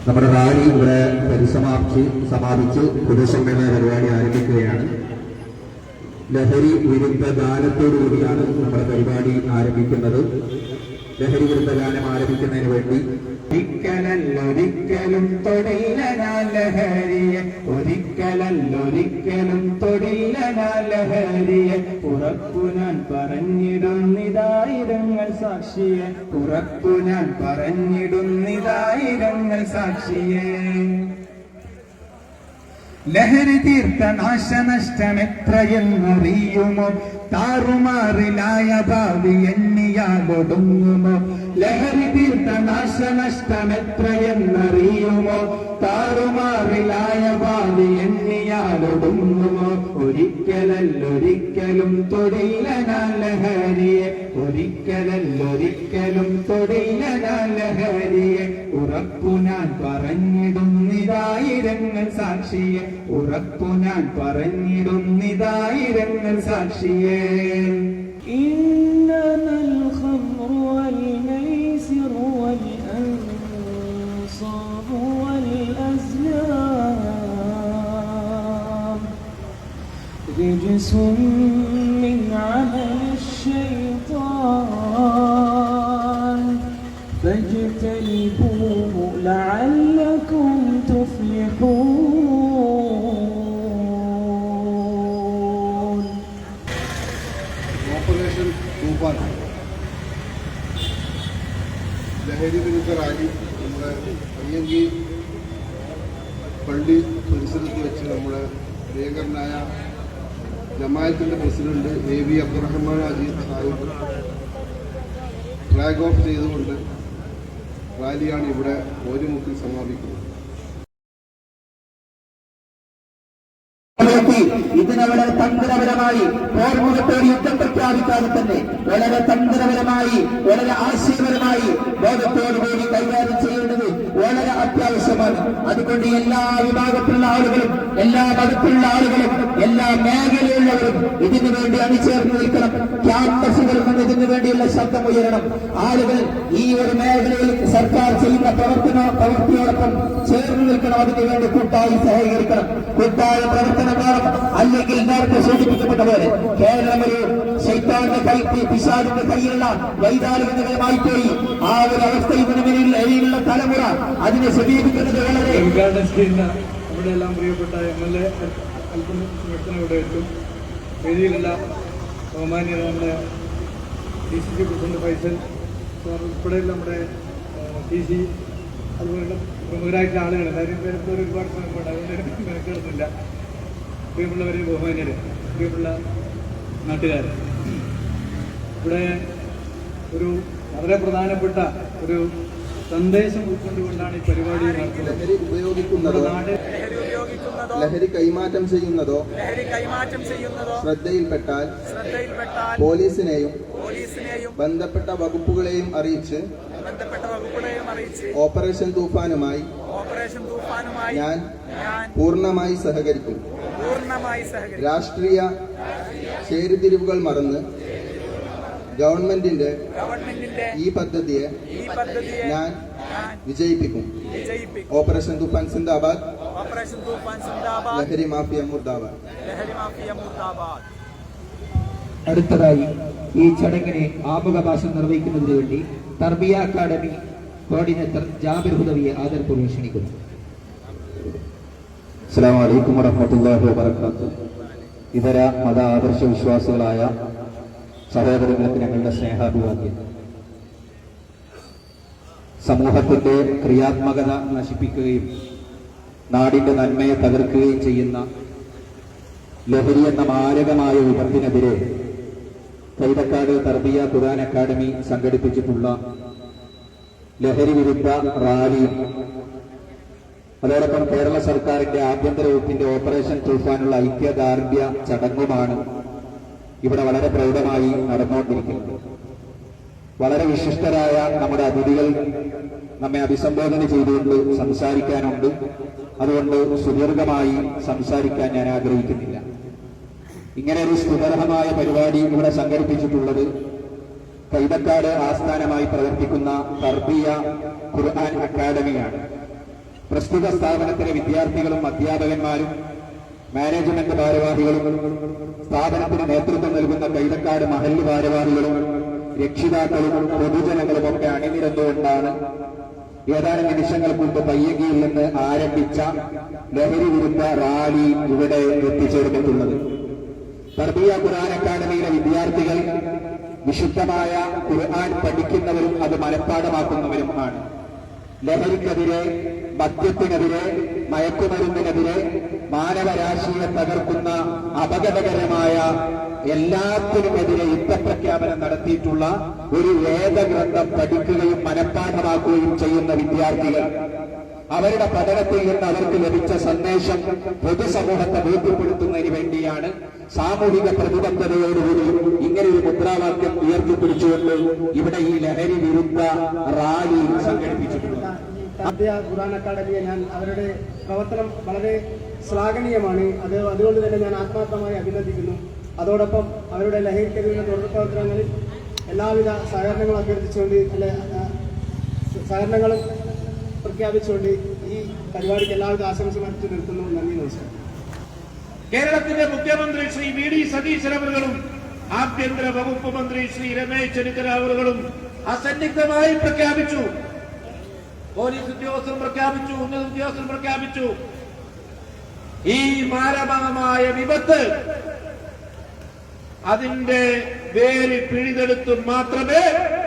നമ്മുടെ റാലി ഇവിടെ സമാപിച്ച് പൊതുസമ്മേളന പരിപാടി ആരംഭിക്കുകയാണ്. ലഹരി വിരുദ്ധ ഗാനത്തോടുകൂടിയാണ് നമ്മുടെ പരിപാടി ആരംഭിക്കുന്നത്. ലഹരി വിരുദ്ധ ഗാനം ആരംഭിക്കുന്നതിന് വേണ്ടി ഒരിക്കലല്ലൊരിക്കലും തൊടില്ല ഞാൻ ലഹരിയെ, ഒരിക്കലല്ലൊരിക്കലും തൊടില്ല ഞാൻ ലഹരിയെ, ഉറപ്പു ഞാൻ പറഞ്ഞിടുന്നിതായിരങ്ങൾ സാക്ഷിയെ, ഉറപ്പു ഞാൻ പറഞ്ഞിടുന്നിതായിരങ്ങൾ സാക്ഷിയെ. ലഹരി തീർത്ത നാശനഷ്ടമെത്രയെന്നറിയുമോ, താറുമാറിലായ ഭാവി എണ്ണിയാലൊടുങ്ങുമോ. ലഹരി തീർത്ത നാശനഷ്ടമെത്രയെന്നറിയുമോ, താറുമാറിലായ ഭാവി എണ്ണിയാലൊടുങ്ങുമോ. ഒരിക്കലല്ലൊരിക്കലും തൊടില്ല ഞാൻ ലഹരിയെ, ഒരിക്കലല്ലൊരിക്കലും തൊടില്ല ഞാൻ ലഹരിയെ, ഉറപ്പു ഞാൻ പറഞ്ഞിടുന്നിതായിരങ്ങൾ സാക്ഷിയെ, ഉറപ്പു ഞാൻ പറഞ്ഞിടുന്നിതായിരങ്ങൾ സാക്ഷിയെ. ഇന്നമൽ ഖംറു വൽ മൈസിറു വൽ അൻസാബു വൽ അസ്ലാം റിജ്സും മിൻ അമലി الشيطان فاجتنبوه لعلكم تفلحون. ഓപ്പറേഷൻ തൂഫാൻ ലഹരി വിരുദ്ധ റാലി നമ്മുടെ പയ്യങ്കി പള്ളി പരിസരത്ത് വെച്ച് നമ്മുടെ പ്രിയങ്കരനായ ജമാഅത്തിന്റെ president AV Abdurahman Ajeed Sahib flag off ചെയ്തുകൊണ്ട് റാലിയാണ് ഇവിടെ ഓരിമുക്കിൽ സമാപിക്കുന്നത്. ഇതിനെ വളരെ തന്ത്രപരമായി പോർമുഖത്തോട് യുദ്ധം പ്രഖ്യാപിക്കാതെ തന്നെ വളരെ തന്ത്രപരമായി വളരെ ആശയപരമായി ബോധത്തോടുകൂടി കൈകാര്യം ചെയ്യേണ്ടത് വളരെ അത്യാവശ്യമാണ്. അതുകൊണ്ട് എല്ലാ വിഭാഗത്തിലുള്ള ആളുകളും എല്ലാ മതത്തിലുള്ള ആളുകളും എല്ലാ മേഖലയുള്ളവരും ഇതിനു വേണ്ടി അണിചേർന്ന് നിൽക്കണം. ക്യാമ്പസുകളിൽ നിന്ന് ഇതിനു വേണ്ടിയുള്ള ശബ്ദം ഉയരണം. ആളുകൾ ഈ ഒരു മേഖലയിൽ സർക്കാർ ചെയ്യുന്ന പ്രവൃത്തിയോടൊപ്പം ചേർന്ന് നിൽക്കണം. അതിനുവേണ്ടി കൂട്ടായി സഹകരിക്കണം. കൂട്ടായ പ്രവർത്തനം വേണം. അല്ലെങ്കിൽ നേരത്തെ സൂചിപ്പിക്കപ്പെട്ട പോലെ കേരളം ഒരു ശൈത്താന്റെ പിശാചിന്റെ കയ്യിലുള്ള വൈതാലികമായി പോയി. ആ ഒരു അവസ്ഥയിൽ നിന്നുള്ള തലമുറ അതിനെ സമീപിക്കുന്നത് വളരെ ഉദ്ഘാടനം ചെയ്യുന്ന നമ്മുടെ എല്ലാം പ്രിയപ്പെട്ട MLA അല്പം ഇവിടെ എത്തും. വേദിയിലുള്ള ബഹുമാന്യ നമ്മുടെ DCC പ്രസിഡന്റ് ഫൈസൽ ഉൾപ്പെടെയുള്ള നമ്മുടെ TC അതുപോലുള്ള പ്രമുഖരായിട്ടുള്ള ആളുകൾ എല്ലാവരും പേരത്തെ ഒരുപാട് ശ്രമമുണ്ട്. അതുകൊണ്ട് മെനക്കെടുന്നില്ല. പ്രിയമുള്ളവരെ, ബഹുമാന്യരെ, പ്രിയമുള്ള നാട്ടുകാർ, ഇവിടെ ഒരു വളരെ പ്രധാനപ്പെട്ട ഒരു സന്ദേശം ഉൾക്കൊണ്ടുകൊണ്ടാണ് ഈ പരിപാടി നടത്തുന്നത്. ലഹരി ഉപയോഗിക്കുന്നതോ ലഹരി കൈമാറ്റം ചെയ്യുന്നതോ ശ്രദ്ധയിൽപ്പെട്ടാൽ പോലീസിനെയും ബന്ധപ്പെട്ട വകുപ്പുകളെയും അറിയിച്ച് ഓപ്പറേഷൻ തൂഫാനുമായി ഞാൻ പൂർണ്ണമായി സഹകരിക്കും. രാഷ്ട്രീയ ചേരിതിരിവുകൾ മറന്ന് ഗവൺമെന്റിന്റെ ഈ പദ്ധതിയെ ഞാൻ വിജയിപ്പിക്കും. ഓപ്പറേഷൻ തൂഫാൻ സിന്ദാബാദ്, ലഹരി മാഫിയ മുർദാബാദ്. അടുത്തതായി ഈ ചടങ്ങിനെ ആമുഖ ഭാഷണം നിർവഹിക്കുന്നതിന് വേണ്ടി തർബിയ അക്കാദമി കോർഡിനേറ്റർ ജാബിർ ഹുദവിയെ ആദരപൂർവ്വം ക്ഷണിക്കുന്നു. അസ്സലാമു അലൈക്കും വറഹ്മത്തുള്ളാഹി വബറകാതുഹു. ഇതര മത ആദർശ വിശ്വാസികളായ സഹോദരങ്ങൾക്ക് ഞങ്ങളുടെ സ്നേഹാഭിവാദ്യം. സമൂഹത്തിന്റെ ക്രിയാത്മകത നശിപ്പിക്കുകയും നാടിന്റെ നന്മയെ തകർക്കുകയും ചെയ്യുന്ന ലഹരി എന്ന മാരകമായ വിപത്തിനെതിരെ കൈതക്കാട് തർബിയ ഖുർആൻ അക്കാദമി സംഘടിപ്പിച്ചിട്ടുള്ള ലഹരി വിരുദ്ധ റാലിയും അതോടൊപ്പം കേരള സർക്കാരിന്റെ ആഭ്യന്തര വകുപ്പിന്റെ ഓപ്പറേഷൻ തൂഫാനുള്ള ഐക്യദാർഢ്യ ചടങ്ങുമാണ് ഇവിടെ വളരെ പ്രൗഢമായി നടന്നുകൊണ്ടിരിക്കുന്നത്. വളരെ വിശിഷ്ടരായ നമ്മുടെ അതിഥികൾ നമ്മെ അഭിസംബോധന ചെയ്തുകൊണ്ട് സംസാരിക്കാനുണ്ട്. അതുകൊണ്ട് സുദീർഘമായി സംസാരിക്കാൻ ഞാൻ ആഗ്രഹിക്കുന്നില്ല. ഇങ്ങനെ ഒരു സുദർഹമായ പരിപാടി ഇവിടെ സംഘടിപ്പിച്ചിട്ടുള്ളത് കൈതക്കാട് ആസ്ഥാനമായി പ്രവർത്തിക്കുന്ന തർബിയ ഖുർആൻ അക്കാദമിയാണ്. പ്രസ്തുത സ്ഥാപനത്തിലെ വിദ്യാർത്ഥികളും അധ്യാപകന്മാരും മാനേജ്മെന്റ് ഭാരവാഹികളും സ്ഥാപനത്തിന് നേതൃത്വം നൽകുന്ന കൈതക്കാട് മഹല്ല് ഭാരവാഹികളും രക്ഷിതാക്കളും പൊതുജനങ്ങളും ഒക്കെ അണിനിരന്നുകൊണ്ടാണ് ഏതാനും നിമിഷങ്ങൾക്ക് മുമ്പ് പയ്യങ്കിയിൽ നിന്ന് ആരംഭിച്ച ലഹരി വിരുദ്ധ റാലി ഇവിടെ എത്തിച്ചേർന്നിട്ടുള്ളത്. തർബിയ ഖുർആൻ അക്കാദമിയിലെ വിദ്യാർത്ഥികൾ വിശുദ്ധമായ ഖുർആൻ പഠിക്കുന്നവരും അത് മനഃപ്പാഠമാക്കുന്നവരും ആണ്. ലഹരിക്കെതിരെ, മദ്യത്തിനെതിരെ, മയക്കുമരുന്നിനെതിരെ, മാനവരാശിയെ തകർക്കുന്ന അപകടകരമായ എല്ലാത്തിനുമെതിരെ യുദ്ധപ്രഖ്യാപനം നടത്തിയിട്ടുള്ള ഒരു വേദഗ്രന്ഥം പഠിക്കുകയും മനഃപ്പാഠമാക്കുകയും ചെയ്യുന്ന വിദ്യാർത്ഥികൾ അവരുടെ പഠനത്തിൽ നിന്ന് അവർക്ക് ലഭിച്ച സന്ദേശം പൊതുസമൂഹത്തെ ബോധ്യപ്പെടുത്തുന്നതിന് വേണ്ടിയാണ് സാമൂഹിക പ്രതിബദ്ധതയോടുകൂടി ഇങ്ങനെയൊരു മുദ്രാവാക്യം ഉയർത്തിപ്പിടിച്ചുകൊണ്ട് ഇവിടെ ഈ ലഹരി വിരുദ്ധ റാലി സംഘടിപ്പിച്ചിട്ടുള്ളത്. തർബിയ ഖുർആൻ അക്കാദമിയെ ഞാൻ അവരുടെ പ്രവർത്തനം വളരെ ശ്ലാഘനീയമാണ്. അതുകൊണ്ട് തന്നെ ഞാൻ ആത്മാർത്ഥമായി അഭിനന്ദിക്കുന്നു. അതോടൊപ്പം അവരുടെ ലഹരിക്കെതിരെയുള്ള തുടർ പ്രവർത്തനങ്ങളിൽ എല്ലാവിധ സഹകരണങ്ങളും അഭ്യർത്ഥിച്ചുകൊണ്ട് സഹകരണങ്ങളും പ്രഖ്യാപിച്ചുകൊണ്ട് ഈ പരിപാടിക്ക് എല്ലാവിധ ആശംസകൾ അർപ്പിച്ചു നിർത്തുന്നു. നന്ദി, നമസ്കാരം. കേരളത്തിന്റെ മുഖ്യമന്ത്രി ശ്രീ വി ഡി സതീശൻ അവர்களுം ആഭ്യന്തര വകുപ്പ് മന്ത്രി ശ്രീ രമേശ് ചെന്നിത്തല അവர்களுം അസന്നിഗ്ധമായി പ്രഖ്യാപിച്ചു, പോലീസ് ഉദ്യോഗസ്ഥരും പ്രഖ്യാപിച്ചു, ഉന്നത ഉദ്യോഗസ്ഥരും പ്രഖ്യാപിച്ചു, ഈ മാരകമായ വിപത്ത് അതിന്റെ വേര് പിഴുതെടുത്ത് മാത്രമേ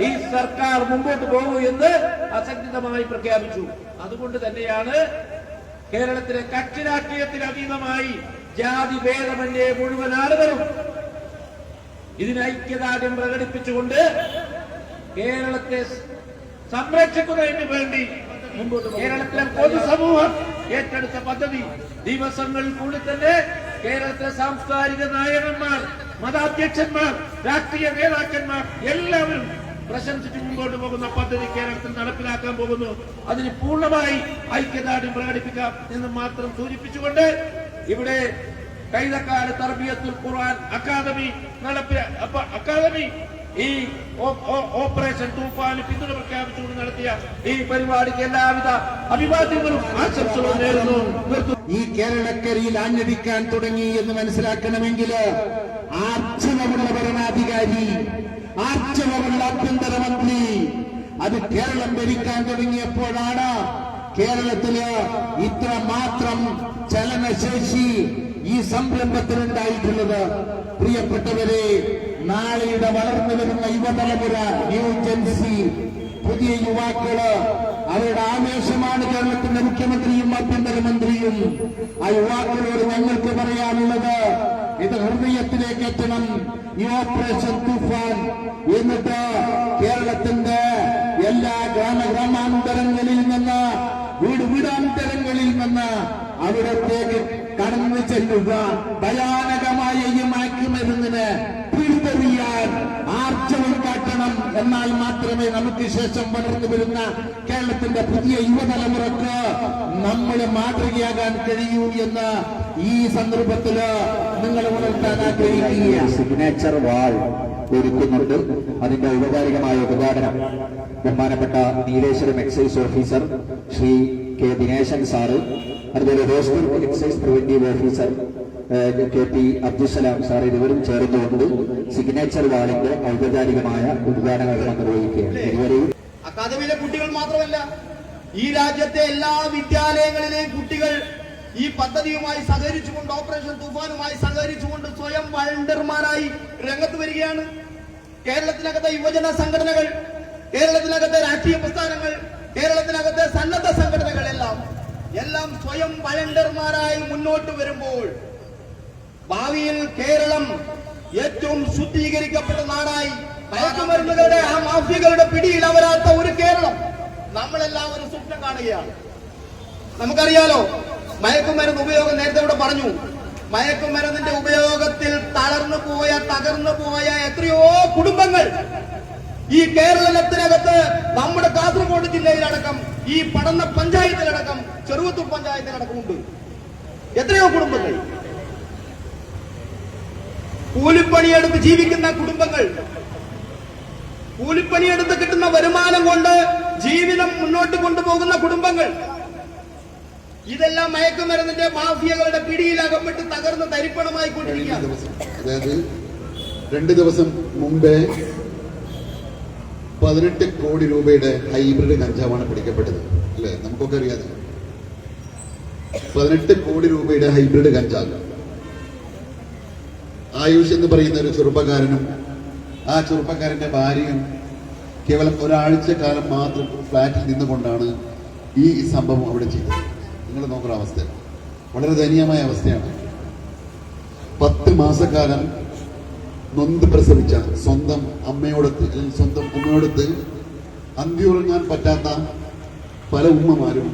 ഈ സർക്കാർ മുമ്പോട്ട് പോകൂ എന്ന് അസന്നിഗ്ധമായി പ്രഖ്യാപിച്ചു. അതുകൊണ്ട് തന്നെയാണ് കേരളത്തിലെ കക്ഷി രാഷ്ട്രീയത്തിന് അതീതമായി ജാതി ഭേദമന്യേ മുഴുവൻ ആളുകളും ഇതിന് ഐക്യദാർഢ്യം പ്രകടിപ്പിച്ചുകൊണ്ട് കേരളത്തെ സംരക്ഷിക്കുന്നതിന് വേണ്ടി മുമ്പോട്ട് കേരളത്തിലെ പൊതുസമൂഹം ഏറ്റെടുത്ത പദ്ധതി ദിവസങ്ങൾക്കുള്ളിൽ തന്നെ കേരളത്തിലെ സാംസ്കാരിക നായകന്മാർ, മതാധ്യക്ഷന്മാർ, രാഷ്ട്രീയ നേതാക്കന്മാർ എല്ലാവരും പ്രശംസിച്ച് മുമ്പോട്ട് പോകുന്ന പദ്ധതി കേരളത്തിൽ നടപ്പിലാക്കാൻ പോകുന്നു. അതിന് പൂർണ്ണമായി ഐക്യദാർഢ്യം പ്രകടിപ്പിക്കാം എന്ന് മാത്രം സൂചിപ്പിച്ചുകൊണ്ട് ഇവിടെ കൈതക്കാട് തർബിയത്തുൽ ഖുർആൻ അക്കാദമി അക്കാദമി ഈ ഓപ്പറേഷൻ തൂഫാന് പിന്തുണ പ്രഖ്യാപിച്ചുകൊണ്ട് നടത്തിയ ഈ പരിപാടിക്ക് എല്ലാവിധ അഭിവാദ്യങ്ങളും ആശംസകളും നേരുന്നു. ഈ കേരളക്കരയിൽ ആഞ്ഞടിക്കാൻ തുടങ്ങി എന്ന് മനസ്സിലാക്കണമെങ്കിൽ ആർജവമുള്ള ഭരണാധികാരി, ആർജവമുള്ള ആഭ്യന്തരമന്ത്രി അത് കേരളം ഭരിക്കാൻ തുടങ്ങിയപ്പോഴാണ് കേരളത്തില് ഇത്ര മാത്രം ചലനശേഷി ഈ സംരംഭത്തിനുണ്ടായിട്ടുള്ളത്. പ്രിയപ്പെട്ടവരെ, നാളെയുടെ വളർന്നു വരുന്ന യുവതലമുറ, ന്യൂ ജെൻസി, പുതിയ യുവാക്കള്, അവരുടെ ആവേശമാണ് കേരളത്തിന്റെ മുഖ്യമന്ത്രിയും ആഭ്യന്തരമന്ത്രിയും. ആ യുവാക്കളോട് ഞങ്ങൾക്ക് പറയാനുള്ളത്, ഇത് ഹൃദയത്തിലേക്ക് എത്തണം. ഈ ഓപ്പറേഷൻ തൂഫാൻ എന്നിട്ട് കേരളത്തിന്റെ എല്ലാ ഗ്രാമാന്തരങ്ങളിൽ നിന്ന്, വീടാന്തരങ്ങളിൽ നിന്ന് അവിടത്തേക്ക് കടന്നു ചെല്ലുക. ഭയാനകമായ ഈ മയക്കുമരുന്നിന് പിടിതെറിയാൻ ആർജവം കാട്ടണം. എന്നാൽ മാത്രമേ നമുക്ക് ശേഷം വളർന്നു വരുന്ന കേരളത്തിന്റെ പുതിയ യുവതലമുറക്ക് നമ്മൾ മാതൃകയാകാൻ കഴിയൂ എന്ന് ഈ സന്ദർഭത്തില് നിങ്ങൾ ഉണർത്താൻ ആഗ്രഹിക്കുകയാണ്. സിഗ്നേച്ചർ വാൾ ഒരുക്കുന്നുണ്ട്. അതിന്റെ ഔപചാരികമായ ഉദ്ഘാടനം ബഹുമാനപ്പെട്ട Nileshwaram excise officer Shri K Dinesan sir, അതുപോലെ hostel excise preventive officer K P Abdussalam sir, ഇരുവരും ചേർന്നുകൊണ്ട് സിഗ്നേച്ചർ വാളിന്റെ ഔപചാരികമായ ഉദ്ഘാടനം നിർവഹിക്കുകയാണ്. ഇരുവരെയും അക്കാദമിയിലെ കുട്ടികൾ മാത്രമല്ല, ഈ രാജ്യത്തെ എല്ലാ വിദ്യാലയങ്ങളിലെയും കുട്ടികൾ ഈ പദ്ധതിയുമായി സഹകരിച്ചുകൊണ്ട്, ഓപ്പറേഷൻ തൂഫാനുമായി സഹകരിച്ചുകൊണ്ട് സ്വയം വളണ്ടിയർമാരായി രംഗത്ത് വരികയാണ്. കേരളത്തിനകത്തെ യുവജന സംഘടനകൾ, കേരളത്തിനകത്തെ രാഷ്ട്രീയ പ്രസ്ഥാനങ്ങൾ, കേരളത്തിനകത്തെ സന്നദ്ധ സംഘടനകളെല്ലാം സ്വയം വളണ്ടിയർമാരായി മുന്നോട്ട് വരുമ്പോൾ ഭാവിയിൽ കേരളം ഏറ്റവും ശുദ്ധീകരിക്കപ്പെട്ട നാടായി, മയക്കുമരുന്നുകളുടെ ആ മാഫിയകളുടെ പിടിയിൽ അവരാത്ത ഒരു കേരളം നമ്മളെല്ലാവരും സ്വപ്നം കാണുകയാണ്. നമുക്കറിയാലോ, മയക്കുമരുന്ന് ഉപയോഗം നേരത്തെ ഇവിടെ പറഞ്ഞു. മയക്കുമരുന്നിന്റെ ഉപയോഗത്തിൽ തകർന്നു പോയ എത്രയോ കുടുംബങ്ങൾ ഈ കേരളത്തിനകത്ത്, നമ്മുടെ കാസർഗോഡ് ജില്ലയിലടക്കം, ഈ പടന്ന പഞ്ചായത്തിലടക്കം, ചെറുവത്തൂർ പഞ്ചായത്തിലടക്കം ഉണ്ട്. എത്രയോ കുടുംബങ്ങൾ, കൂലിപ്പണിയെടുത്ത് ജീവിക്കുന്ന കുടുംബങ്ങൾ, കൂലിപ്പണിയെടുത്ത് കിട്ടുന്ന വരുമാനം കൊണ്ട് ജീവിതം മുന്നോട്ട് കൊണ്ടുപോകുന്ന കുടുംബങ്ങൾ, ഇതെല്ലാം മയക്കുമരുന്നിന്റെ മാഫിയകളുടെ പിടിയിലകപ്പെട്ട് തകർന്ന് തരിപ്പണമായി കൊണ്ടിരിക്കുകയാണ്. അതായത് 2 ദിവസം മുമ്പേ 18 കോടി രൂപയുടെ ഹൈബ്രിഡ് കഞ്ചാവാണ് പിടിക്കപ്പെട്ടത്, അല്ലെ? നമുക്കൊക്കെ അറിയാതെ 18 കോടി രൂപയുടെ ഹൈബ്രിഡ് കഞ്ചാവ്. ആയുഷ് എന്ന് പറയുന്ന ഒരു ചെറുപ്പക്കാരനും ആ ചെറുപ്പക്കാരന്റെ ഭാര്യയും കേവലം ഒരാഴ്ച കാലം മാത്രം ഫ്ലാറ്റിൽ നിന്നുകൊണ്ടാണ് ഈ സംഭവം അവിടെ ചെയ്തത്. നിങ്ങൾ നോക്കുന്ന അവസ്ഥ വളരെ ദയനീയമായ അവസ്ഥയാണ്. 10 മാസക്കാലം നൊന്ത് പ്രസവിച്ച സ്വന്തം അമ്മയോടൊത്ത് അല്ലെങ്കിൽ സ്വന്തം ഉമ്മയോടൊത്ത് അന്തിയുറങ്ങാൻ പറ്റാത്ത പല ഉമ്മമാരും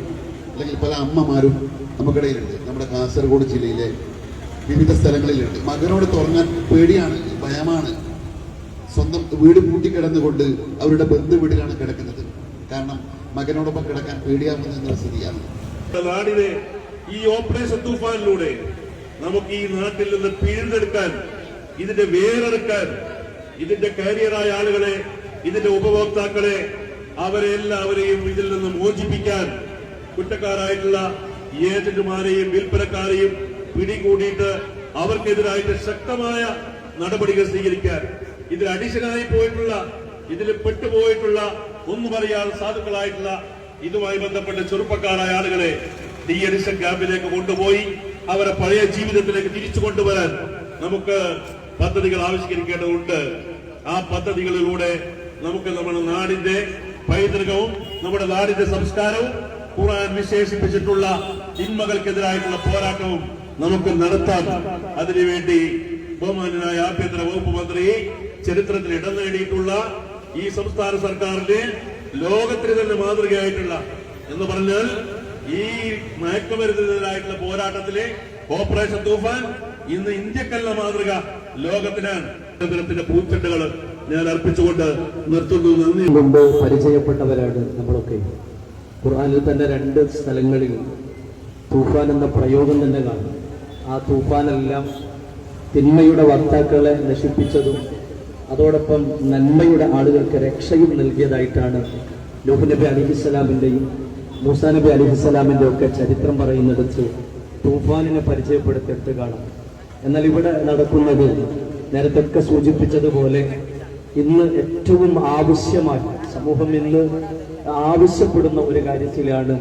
അല്ലെങ്കിൽ പല അമ്മമാരും നമുക്കിടയിലുണ്ട്. നമ്മുടെ കാസർഗോഡ് ജില്ലയിലെ വിവിധ സ്ഥലങ്ങളിലുണ്ട്. മകനോട് തുറങ്ങാൻ പേടിയാണ്, ഭയമാണ്. സ്വന്തം വീട് പൂട്ടിക്കിടന്നുകൊണ്ട് അവരുടെ ബന്ധു വീട്ടിലാണ് കിടക്കുന്നത്. കാരണം മകനോടൊപ്പം കിടക്കാൻ പേടിയാവുന്ന സ്ഥിതിയാണ്. നാടിനെ ഈ ഓപ്പറേഷൻ തൂഫാനിലൂടെ നമുക്ക് ഈ നാട്ടിൽ നിന്ന് പിഴുതെടുക്കാൻ, ഇതിന്റെ വേരെടുക്കാൻ, ഇതിന്റെ കാരിയറായ ആളുകളെ, ഇതിന്റെ ഉപഭോക്താക്കളെ, അവരെ എല്ലാവരെയും ഇതിൽ നിന്ന് മോചിപ്പിക്കാൻ കുറ്റക്കാരായിട്ടുള്ള ഏജന്റുമാരെയും വിൽപ്പനക്കാരെയും പിടികൂടിയിട്ട് അവർക്കെതിരായിട്ട് ശക്തമായ നടപടികൾ സ്വീകരിക്കാൻ, ഇതിൽ അഡിഷനായി പോയിട്ടുള്ള, ഇതിൽ പെട്ടുപോയിട്ടുള്ള, ഒന്നും അറിയാൻ സാധുക്കളായിട്ടുള്ള ഇതുമായി ബന്ധപ്പെട്ട ചെറുപ്പക്കാരായ ആളുകളെ ഡി അഡിഷൻ ക്യാമ്പിലേക്ക് കൊണ്ടുപോയി അവരെ പഴയ ജീവിതത്തിലേക്ക് തിരിച്ചു കൊണ്ടുവരാൻ നമുക്ക് പദ്ധതികൾ ആവിഷ്കരിക്കേണ്ടതുണ്ട്. ആ പദ്ധതികളിലൂടെ നമുക്ക് നമ്മുടെ നാടിന്റെ പൈതൃകവും നമ്മുടെ നാടിന്റെ സംസ്കാരവും ഖുർആൻ വിശേഷിപ്പിച്ചിട്ടുള്ള തിന്മകൾക്കെതിരായിട്ടുള്ള പോരാട്ടവും നമുക്ക് നടത്താം. അതിനുവേണ്ടി ബഹുമാന്യനായ ആഭ്യന്തര വകുപ്പ് മന്ത്രി ചരിത്രത്തിൽ ഇടം നേടിയിട്ടുള്ള ഈ സംസ്ഥാന സർക്കാരിന്റെ ലോകത്തിന് തന്നെ മാതൃകയായിട്ടുള്ള എന്ന് പറഞ്ഞാൽ ഈ മയക്കുമരുന്നിനെതിരായിട്ടുള്ള പോരാട്ടത്തിലെ ഓപ്പറേഷൻ തൂഫാൻ ഇന്ന് ഇന്ത്യക്കല്ല മാതൃക, ലോകത്തിനാണ്. തരത്തിന്റെ പൂച്ചെണ്ടുകൾ ഞാൻ അർപ്പിച്ചുകൊണ്ട് നിർത്തുന്നു. നന്ദി. മുമ്പ് പരിചയപ്പെട്ടവരാണ് നമ്മളൊക്കെ. ഖുർആനിൽ തന്നെ 2 സ്ഥലങ്ങളിൽ തൂഫാൻ എന്ന പ്രയോഗം തന്നെ കാണും. ആ തൂഫാനെല്ലാം തിന്മയുടെ വക്താക്കളെ നശിപ്പിച്ചതും അതോടൊപ്പം നന്മയുടെ ആളുകൾക്ക് രക്ഷയും നൽകിയതായിട്ടാണ് നൂഹ് നബി അലിഹിസ്സലാമിന്റെയും മൂസാ നബി അലിഹിസ്സലാമിന്റെ ഒക്കെ ചരിത്രം പറയുന്നിടത്ത് തൂഫാനിനെ പരിചയപ്പെടുത്തിയിട്ട് കാണാം. എന്നാൽ ഇവിടെ നടക്കുന്നത് നേരത്തെ സൂചിപ്പിച്ചതുപോലെ ഇന്ന് ഏറ്റവും ആവശ്യമായി സമൂഹം ഇന്ന് ആവശ്യപ്പെടുന്ന ഒരു കാര്യത്തിലാണ്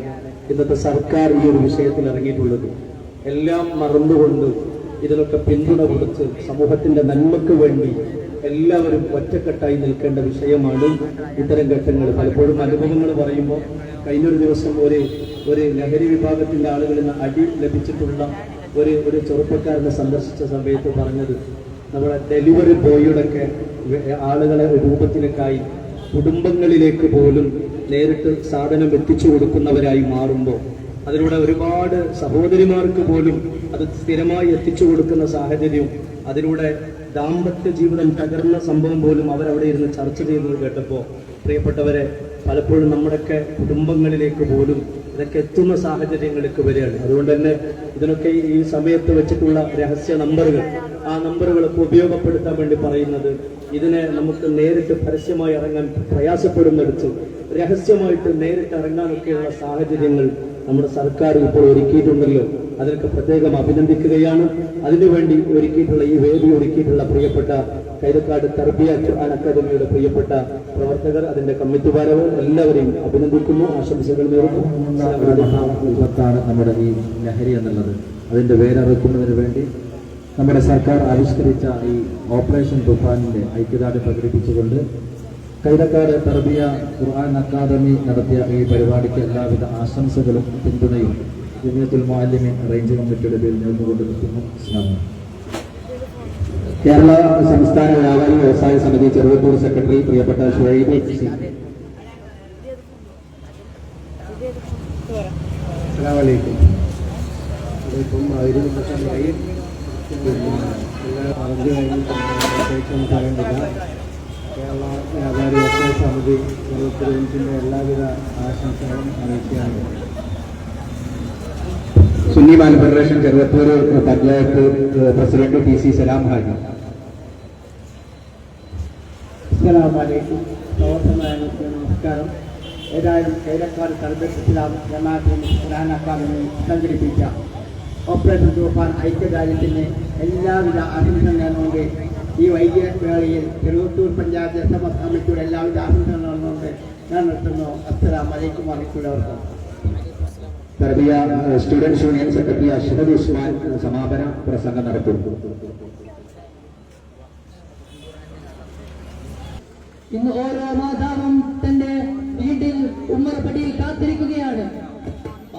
ഇന്നത്തെ സർക്കാർ ഈ ഒരു വിഷയത്തിൽ ഇറങ്ങിയിട്ടുള്ളത്. എല്ലാം മറന്നുകൊണ്ട് ഇതിനൊക്കെ പിന്തുണ കൊടുത്ത് സമൂഹത്തിന്റെ നന്മയ്ക്ക് വേണ്ടി എല്ലാവരും ഒറ്റക്കെട്ടായി നിൽക്കേണ്ട വിഷയമാണ് ഇത്തരം ഘട്ടങ്ങൾ. പലപ്പോഴും അനുഭവങ്ങൾ പറയുമ്പോൾ കഴിഞ്ഞൊരു ദിവസം ഒരു ലഹരി വിഭാഗത്തിന്റെ ആളുകളിൽ നിന്ന് അടി ലഭിച്ചിട്ടുള്ള ഒരു ചെറുപ്പക്കാരനെ സന്ദർശിച്ച സമയത്ത് പറഞ്ഞത്, നമ്മുടെ ഡെലിവറി ബോയിയുടെയൊക്കെ ആളുകളെ രൂപത്തിലേക്കായി കുടുംബങ്ങളിലേക്ക് പോലും നേരിട്ട് സാധനം എത്തിച്ചു കൊടുക്കുന്നവരായി മാറുമ്പോൾ അതിലൂടെ ഒരുപാട് സഹോദരിമാർക്ക് പോലും അത് സ്ഥിരമായി എത്തിച്ചു കൊടുക്കുന്ന സാഹചര്യവും അതിലൂടെ ദാമ്പത്യ ജീവിതം തകർന്ന സംഭവം പോലും അവരവിടെ ഇരുന്ന് ചർച്ച ചെയ്യുന്നത് കേട്ടപ്പോൾ പ്രിയപ്പെട്ടവരെ, പലപ്പോഴും നമ്മുടെയൊക്കെ കുടുംബങ്ങളിലേക്ക് പോലും ഇതൊക്കെ എത്തുന്ന സാഹചര്യങ്ങളിലേക്ക് വരികയാണ്. അതുകൊണ്ട് തന്നെ ഇതിനൊക്കെ ഈ സമയത്ത് വെച്ചിട്ടുള്ള രഹസ്യ നമ്പറുകൾ, ആ നമ്പറുകളൊക്കെ ഉപയോഗപ്പെടുത്താൻ വേണ്ടി പറയുന്നത്, ഇതിനെ നമുക്ക് നേരിട്ട് പരസ്യമായി ഇറങ്ങാൻ പ്രയാസപ്പെടുന്നിടത്ത് രഹസ്യമായിട്ട് നേരിട്ട് ഇറങ്ങാനൊക്കെയുള്ള സാഹചര്യങ്ങൾ നമ്മുടെ സർക്കാർ ഇപ്പോൾ ഒരുക്കിയിട്ടുണ്ടല്ലോ. അതിനൊക്കെ പ്രത്യേകം അഭിനന്ദിക്കുകയാണ്. അതിനുവേണ്ടി ഒരുക്കിയിട്ടുള്ള ഈ വേദി ഒരുക്കിയിട്ടുള്ള പ്രിയപ്പെട്ട കൈതക്കാട് തർബിയ ഖുർആൻ അക്കാദമിയുടെ പ്രിയപ്പെട്ട പ്രവർത്തകർ, അതിന്റെ കമ്മിറ്റിമാരവർ എല്ലാവരെയും അഭിനന്ദിക്കുന്നു, ആശംസകൾ നേരുന്നു. വിപത്താണ് നമ്മുടെ ഈ ലഹരി എന്നുള്ളത്. അതിന്റെ വേരറുക്കുന്നതിന് വേണ്ടി നമ്മുടെ സർക്കാർ ആവിഷ്കരിച്ച ഈ ഓപ്പറേഷൻ തുഫാനിന്റെ ഐക്യദാർഢ്യം പ്രകടിപ്പിച്ചുകൊണ്ട് കൈതക്കാട് തർബിയ ഖുർആൻ അക്കാദമി നടത്തിയ ഈ പരിപാടിക്ക് എല്ലാവിധ ആശംസകളും പിന്തുണയും ജമിയത്തുൽ മുഅല്ലിമീൻ റേഞ്ച് കമ്മിറ്റിയുടെ പേരിൽ നേർന്നുകൊണ്ട് നിർത്തുന്നു. കേരള സംസ്ഥാന വ്യാപാരി വ്യവസായ സമിതി ചെറുവത്തൂർ സെക്രട്ടറി പ്രിയപ്പെട്ട ഷുഹൈബ് സി. അസ്സലാമലൈക്കും. ഇപ്പം 1000 വർഷമായി പറഞ്ഞു കഴിഞ്ഞ് പറയേണ്ടത്. കേരള വ്യാപാരി വ്യവസായ സമിതി ചെറുവത്തൂരിന്റെ എല്ലാവിധ ആശംസകളും അറിയിക്കുകയാണ്. Sunni Mahal federation Cheruvathur panchayat president T C Salam Haji. അസ്സലാമു അലൈക്കും. പ്രവർത്തകർക്ക് നമസ്കാരം. ഏതായാലും കൈരക്കാട് തർബീയത്ത് ഇസ്ലാം ജമാഅത്ത് ഖുർആൻ അക്കാദമി സംഘടിപ്പിച്ച ഓപ്പറേഷൻ തൂഫാൻ ഐക്യദാർഢ്യത്തിന് എല്ലാവിധ ആശംസകൾ നേർന്നുകൊണ്ട് ഈ വൈദ്യവേളയിൽ ചെറുവത്തൂർ പഞ്ചായത്ത് എസ്.എം.എസ് കമ്മിറ്റിയുടെ എല്ലാവിധ ആശംസകൾ നേർന്നുകൊണ്ട് ഞാൻ നിർത്തുന്നു. അസ്സലാമു അലൈക്കും വറഹ്മത്തുള്ളാഹി വബറകാതുഹു. Tarbiya students union secretary Ashraf Usman സമാപന പ്രസംഗം നടത്തും. ഇന്ന് ഓരോ മാതാവും തന്റെ വീട്ടിൽ ഉമ്മറപ്പടിയിൽ കാത്തിരിക്കുകയാണ്.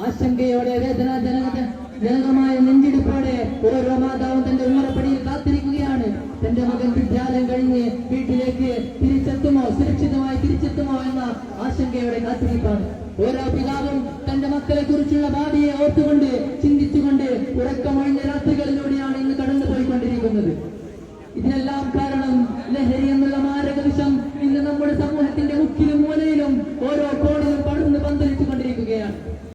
ആശങ്കയോടെ വേദനാജനകമായ നെഞ്ചിടിപ്പോടെ ഓരോ മാതാവും തന്റെ ഉമ്മറപ്പടിയിൽ കാത്തിരിക്കുകയാണ്. തന്റെ മകൻ വിദ്യാലയം കഴിഞ്ഞ് വീട്ടിലേക്ക് തിരിച്ചെത്തുമോ, സുരക്ഷിതമായി തിരിച്ചെത്തുമോ എന്ന ആശങ്കയോടെ കാത്തിരിപ്പാണ്. ഓരോ പിതാവും തന്റെ മക്കളെ കുറിച്ചുള്ള ഭാവിയെ ഓർത്തുകൊണ്ട് ചിന്തിച്ചുകൊണ്ട് ഉറക്കമൊഴിഞ്ഞ